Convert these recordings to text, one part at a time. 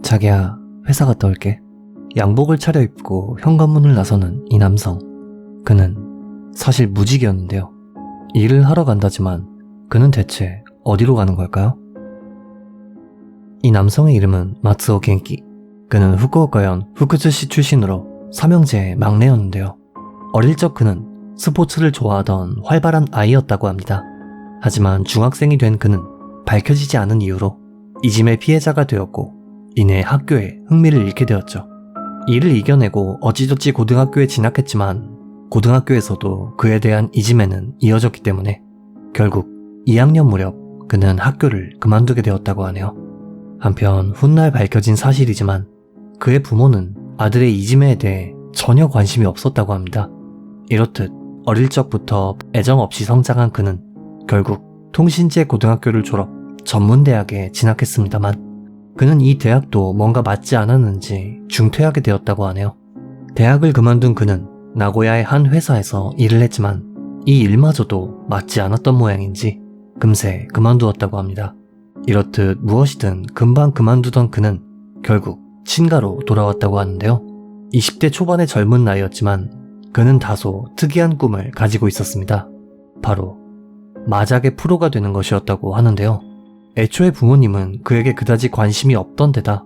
자기야, 회사 갔다 올게. 양복을 차려입고 현관문을 나서는 이 남성. 그는 사실 무직이었는데요. 일을 하러 간다지만 그는 대체 어디로 가는 걸까요? 이 남성의 이름은 마츠오 겐키. 그는 후쿠오카현 후쿠츠시 출신으로 삼형제의 막내였는데요. 어릴 적 그는 스포츠를 좋아하던 활발한 아이였다고 합니다. 하지만 중학생이 된 그는 밝혀지지 않은 이유로 이짐의 피해자가 되었고 이내 학교에 흥미를 잃게 되었죠. 이를 이겨내고 어찌저찌 고등학교에 진학했지만 고등학교에서도 그에 대한 이짐에는 이어졌기 때문에 결국 2학년 무렵 그는 학교를 그만두게 되었다고 하네요. 한편 훗날 밝혀진 사실이지만 그의 부모는 아들의 이짐에 대해 전혀 관심이 없었다고 합니다. 이렇듯 어릴 적부터 애정 없이 성장한 그는 결국 통신제 고등학교를 졸업 전문대학에 진학했습니다만 그는 이 대학도 뭔가 맞지 않았는지 중퇴하게 되었다고 하네요. 대학을 그만둔 그는 나고야의 한 회사에서 일을 했지만 이 일마저도 맞지 않았던 모양인지 금세 그만두었다고 합니다. 이렇듯 무엇이든 금방 그만두던 그는 결국 친가로 돌아왔다고 하는데요. 20대 초반의 젊은 나이였지만 그는 다소 특이한 꿈을 가지고 있었습니다. 바로 마작의 프로가 되는 것이었다고 하는데요. 애초에 부모님은 그에게 그다지 관심이 없던 데다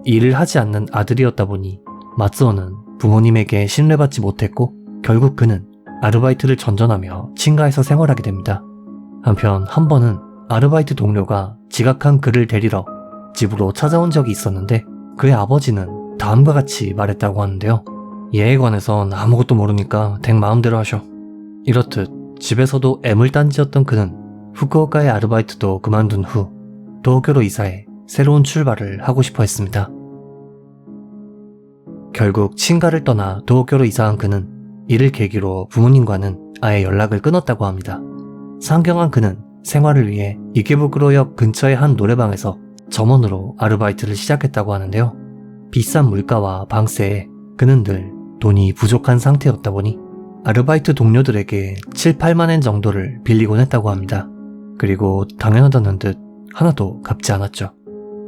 일을 하지 않는 아들이었다 보니 마츠오는 부모님에게 신뢰받지 못했고 결국 그는 아르바이트를 전전하며 친가에서 생활하게 됩니다. 한편 한 번은 아르바이트 동료가 지각한 그를 데리러 집으로 찾아온 적이 있었는데 그의 아버지는 다음과 같이 말했다고 하는데요. 얘에 관해선 아무것도 모르니까 댁 마음대로 하셔. 이렇듯 집에서도 애물단지였던 그는 후쿠오카의 아르바이트도 그만둔 후 도쿄로 이사해 새로운 출발을 하고 싶어 했습니다. 결국 친가를 떠나 도쿄로 이사한 그는 이를 계기로 부모님과는 아예 연락을 끊었다고 합니다. 상경한 그는 생활을 위해 이케부쿠로역 근처의 한 노래방에서 점원으로 아르바이트를 시작했다고 하는데요. 비싼 물가와 방세에 그는 늘 돈이 부족한 상태였다 보니 아르바이트 동료들에게 7, 8만엔 정도를 빌리곤 했다고 합니다. 그리고 당연하다는 듯 하나도 갚지 않았죠.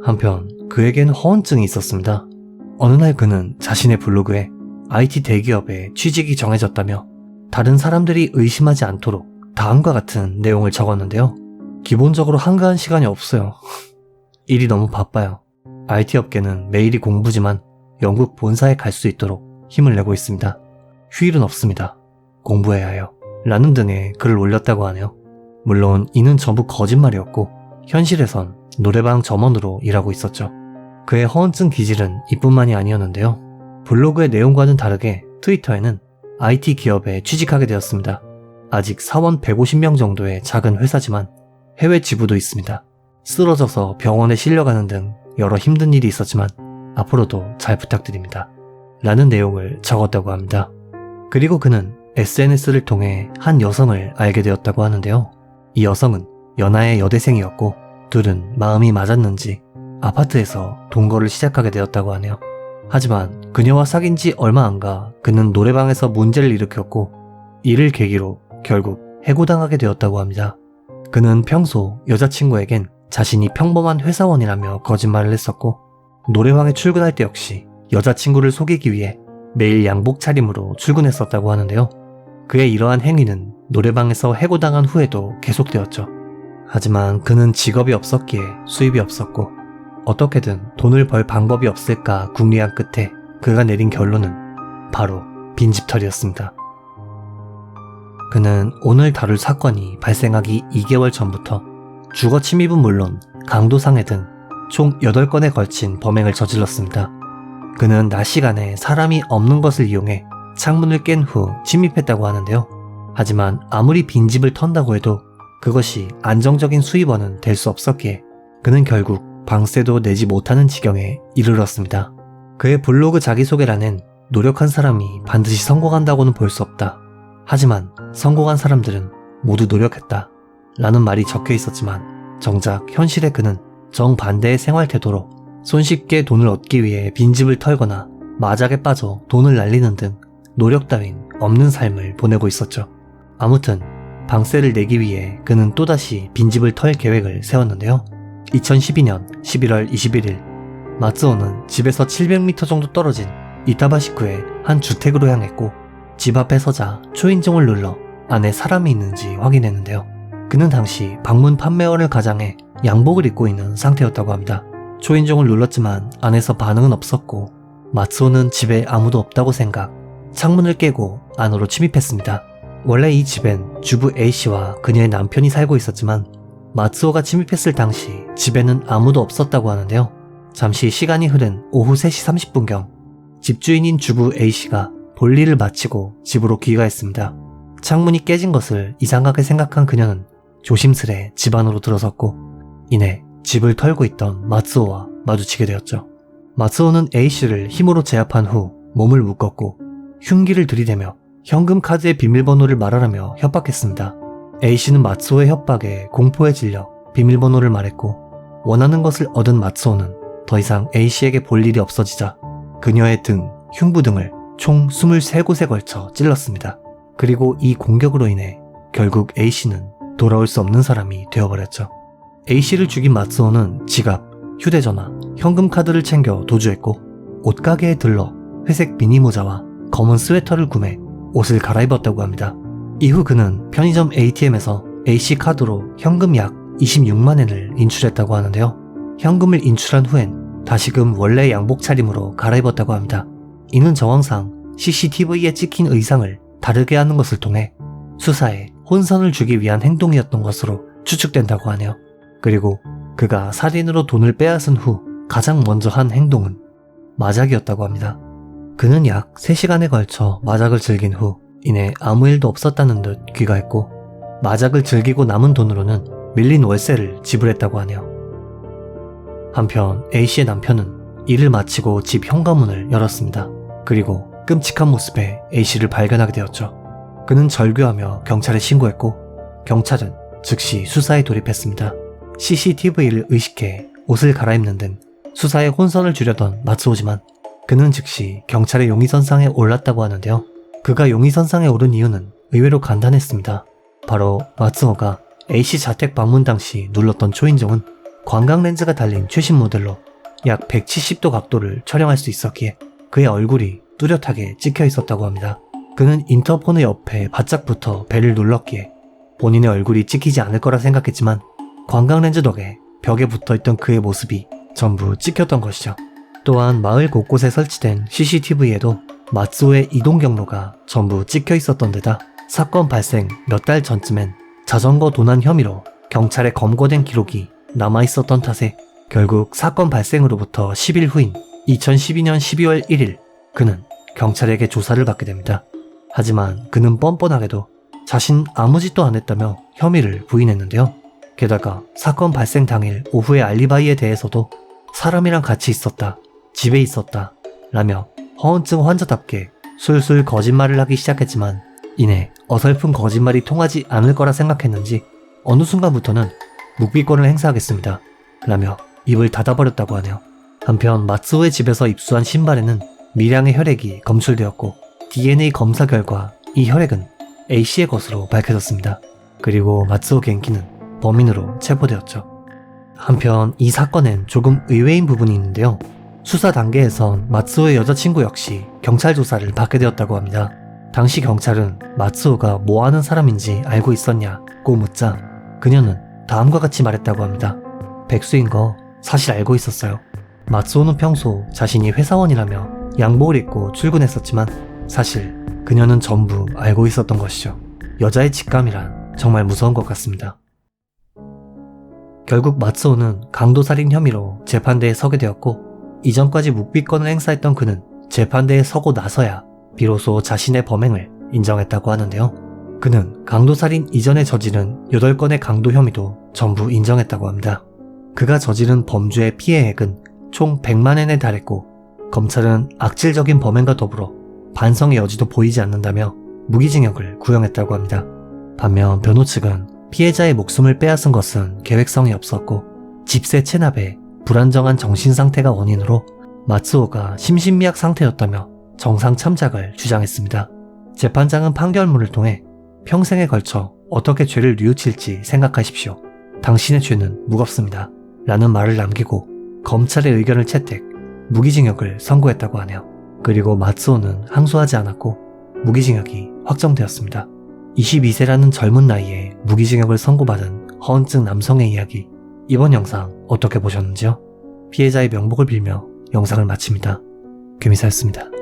한편 그에겐 허언증이 있었습니다. 어느 날 그는 자신의 블로그에 IT 대기업에 취직이 정해졌다며 다른 사람들이 의심하지 않도록 다음과 같은 내용을 적었는데요. 기본적으로 한가한 시간이 없어요. 일이 너무 바빠요. IT 업계는 매일이 공부지만 영국 본사에 갈 수 있도록 힘을 내고 있습니다. 휴일은 없습니다. 공부해야 해요. 라는 등의 글을 올렸다고 하네요. 물론 이는 전부 거짓말이었고 현실에선 노래방 점원으로 일하고 있었죠. 그의 허언증 기질은 이뿐만이 아니었는데요. 블로그의 내용과는 다르게 트위터에는 IT 기업에 취직하게 되었습니다. 아직 사원 150명 정도의 작은 회사지만 해외 지부도 있습니다. 쓰러져서 병원에 실려가는 등 여러 힘든 일이 있었지만 앞으로도 잘 부탁드립니다. 라는 내용을 적었다고 합니다. 그리고 그는 SNS를 통해 한 여성을 알게 되었다고 하는데요. 이 여성은 연하의 여대생이었고 둘은 마음이 맞았는지 아파트에서 동거를 시작하게 되었다고 하네요. 하지만 그녀와 사귄 지 얼마 안 가 그는 노래방에서 문제를 일으켰고 이를 계기로 결국 해고당하게 되었다고 합니다. 그는 평소 여자친구에겐 자신이 평범한 회사원이라며 거짓말을 했었고 노래방에 출근할 때 역시 여자친구를 속이기 위해 매일 양복 차림으로 출근했었다고 하는데요. 그의 이러한 행위는 노래방에서 해고당한 후에도 계속되었죠. 하지만 그는 직업이 없었기에 수입이 없었고 어떻게든 돈을 벌 방법이 없을까 궁리한 끝에 그가 내린 결론은 바로 빈집털이였습니다. 그는 오늘 다룰 사건이 발생하기 2개월 전부터 주거 침입은 물론 강도상해 등 총 8건에 걸친 범행을 저질렀습니다. 그는 낮 시간에 사람이 없는 것을 이용해 창문을 깬 후 침입했다고 하는데요. 하지만 아무리 빈집을 턴다고 해도 그것이 안정적인 수입원은 될 수 없었기에 그는 결국 방세도 내지 못하는 지경에 이르렀습니다. 그의 블로그 자기소개란엔 노력한 사람이 반드시 성공한다고는 볼 수 없다. 하지만 성공한 사람들은 모두 노력했다. 라는 말이 적혀 있었지만 정작 현실의 그는 정반대의 생활 태도로 손쉽게 돈을 얻기 위해 빈집을 털거나 마작에 빠져 돈을 날리는 등 노력 따윈 없는 삶을 보내고 있었죠. 아무튼 방세를 내기 위해 그는 또다시 빈집을 털 계획을 세웠는데요. 2012년 11월 21일 마츠오는 집에서 700m 정도 떨어진 이타바시쿠의 한 주택으로 향했고 집 앞에 서자 초인종을 눌러 안에 사람이 있는지 확인했는데요. 그는 당시 방문 판매원을 가장해 양복을 입고 있는 상태였다고 합니다. 초인종을 눌렀지만 안에서 반응은 없었고 마츠오는 집에 아무도 없다고 생각, 창문을 깨고 안으로 침입했습니다. 원래 이 집엔 주부 A씨와 그녀의 남편이 살고 있었지만 마츠오가 침입했을 당시 집에는 아무도 없었다고 하는데요. 잠시 시간이 흐른 오후 3시 30분경 집주인인 주부 A씨가 볼일을 마치고 집으로 귀가했습니다. 창문이 깨진 것을 이상하게 생각한 그녀는 조심스레 집 안으로 들어섰고 이내 집을 털고 있던 마츠오와 마주치게 되었죠. 마츠오는 A씨를 힘으로 제압한 후 몸을 묶었고 흉기를 들이대며 현금 카드의 비밀번호를 말하라며 협박했습니다. A씨는 마츠오의 협박에 공포에 질려 비밀번호를 말했고 원하는 것을 얻은 마츠오는 더 이상 A씨에게 볼 일이 없어지자 그녀의 등, 흉부 등을 총 23곳에 걸쳐 찔렀습니다. 그리고 이 공격으로 인해 결국 A씨는 돌아올 수 없는 사람이 되어버렸죠. A씨를 죽인 마츠오는 지갑, 휴대전화, 현금카드를 챙겨 도주했고 옷가게에 들러 회색 비니모자와 검은 스웨터를 구매, 옷을 갈아입었다고 합니다. 이후 그는 편의점 ATM에서 A씨 카드로 현금 약 26만엔을 인출했다고 하는데요. 현금을 인출한 후엔 다시금 원래 양복 차림으로 갈아입었다고 합니다. 이는 정황상 CCTV에 찍힌 의상을 다르게 하는 것을 통해 수사에 혼선을 주기 위한 행동이었던 것으로 추측된다고 하네요. 그리고 그가 살인으로 돈을 빼앗은 후 가장 먼저 한 행동은 마작이었다고 합니다. 그는 약 3시간에 걸쳐 마작을 즐긴 후 이내 아무 일도 없었다는 듯 귀가했고 마작을 즐기고 남은 돈으로는 밀린 월세를 지불했다고 하네요. 한편 A씨의 남편은 일을 마치고 집 현관문을 열었습니다. 그리고 끔찍한 모습의 A씨를 발견하게 되었죠. 그는 절규하며 경찰에 신고했고 경찰은 즉시 수사에 돌입했습니다. CCTV를 의식해 옷을 갈아입는 등 수사에 혼선을 주려던 마츠오지만 그는 즉시 경찰의 용의선상에 올랐다고 하는데요. 그가 용의선상에 오른 이유는 의외로 간단했습니다. 바로 마츠오가 A씨 자택 방문 당시 눌렀던 초인종은 광각렌즈가 달린 최신 모델로 약 170도 각도를 촬영할 수 있었기에 그의 얼굴이 뚜렷하게 찍혀 있었다고 합니다. 그는 인터폰의 옆에 바짝 붙어 벨을 눌렀기에 본인의 얼굴이 찍히지 않을 거라 생각했지만 광각렌즈 덕에 벽에 붙어있던 그의 모습이 전부 찍혔던 것이죠. 또한 마을 곳곳에 설치된 CCTV에도 마츠오의 이동 경로가 전부 찍혀 있었던 데다 사건 발생 몇 달 전쯤엔 자전거 도난 혐의로 경찰에 검거된 기록이 남아있었던 탓에 결국 사건 발생으로부터 10일 후인 2012년 12월 1일 그는 경찰에게 조사를 받게 됩니다. 하지만 그는 뻔뻔하게도 자신 아무 짓도 안 했다며 혐의를 부인했는데요. 게다가 사건 발생 당일 오후의 알리바이에 대해서도 사람이랑 같이 있었다, 집에 있었다 라며 허언증 환자답게 술술 거짓말을 하기 시작했지만 이내 어설픈 거짓말이 통하지 않을 거라 생각했는지 어느 순간부터는 묵비권을 행사하겠습니다 라며 입을 닫아버렸다고 하네요. 한편 마츠오의 집에서 입수한 신발에는 미량의 혈액이 검출되었고 DNA 검사 결과 이 혈액은 A씨의 것으로 밝혀졌습니다. 그리고 마츠오 겐키는 범인으로 체포되었죠. 한편 이 사건엔 조금 의외인 부분이 있는데요. 수사 단계에선 마츠오의 여자친구 역시 경찰 조사를 받게 되었다고 합니다. 당시 경찰은 마츠오가 뭐하는 사람인지 알고 있었냐고 묻자 그녀는 다음과 같이 말했다고 합니다. 백수인 거 사실 알고 있었어요. 마츠오는 평소 자신이 회사원이라며 양복을 입고 출근했었지만 사실 그녀는 전부 알고 있었던 것이죠. 여자의 직감이란 정말 무서운 것 같습니다. 결국 마츠오는 강도살인 혐의로 재판대에 서게 되었고 이전까지 묵비권을 행사했던 그는 재판대에 서고 나서야 비로소 자신의 범행을 인정했다고 하는데요. 그는 강도살인 이전에 저지른 8건의 강도 혐의도 전부 인정했다고 합니다. 그가 저지른 범죄의 피해액은 총 100만엔에 달했고 검찰은 악질적인 범행과 더불어 반성의 여지도 보이지 않는다며 무기징역을 구형했다고 합니다. 반면 변호 측은 피해자의 목숨을 빼앗은 것은 계획성이 없었고 집세 체납에 불안정한 정신상태가 원인으로 마츠오가 심신미약 상태였다며 정상 참작을 주장했습니다. 재판장은 판결문을 통해 평생에 걸쳐 어떻게 죄를 뉘우칠지 생각하십시오. 당신의 죄는 무겁습니다. 라는 말을 남기고 검찰의 의견을 채택, 무기징역을 선고했다고 하네요. 그리고 마츠오는 항소하지 않았고 무기징역이 확정되었습니다. 22세라는 젊은 나이에 무기징역을 선고받은 허언증 남성의 이야기, 이번 영상 어떻게 보셨는지요? 피해자의 명복을 빌며 영상을 마칩니다. 개미사였습니다.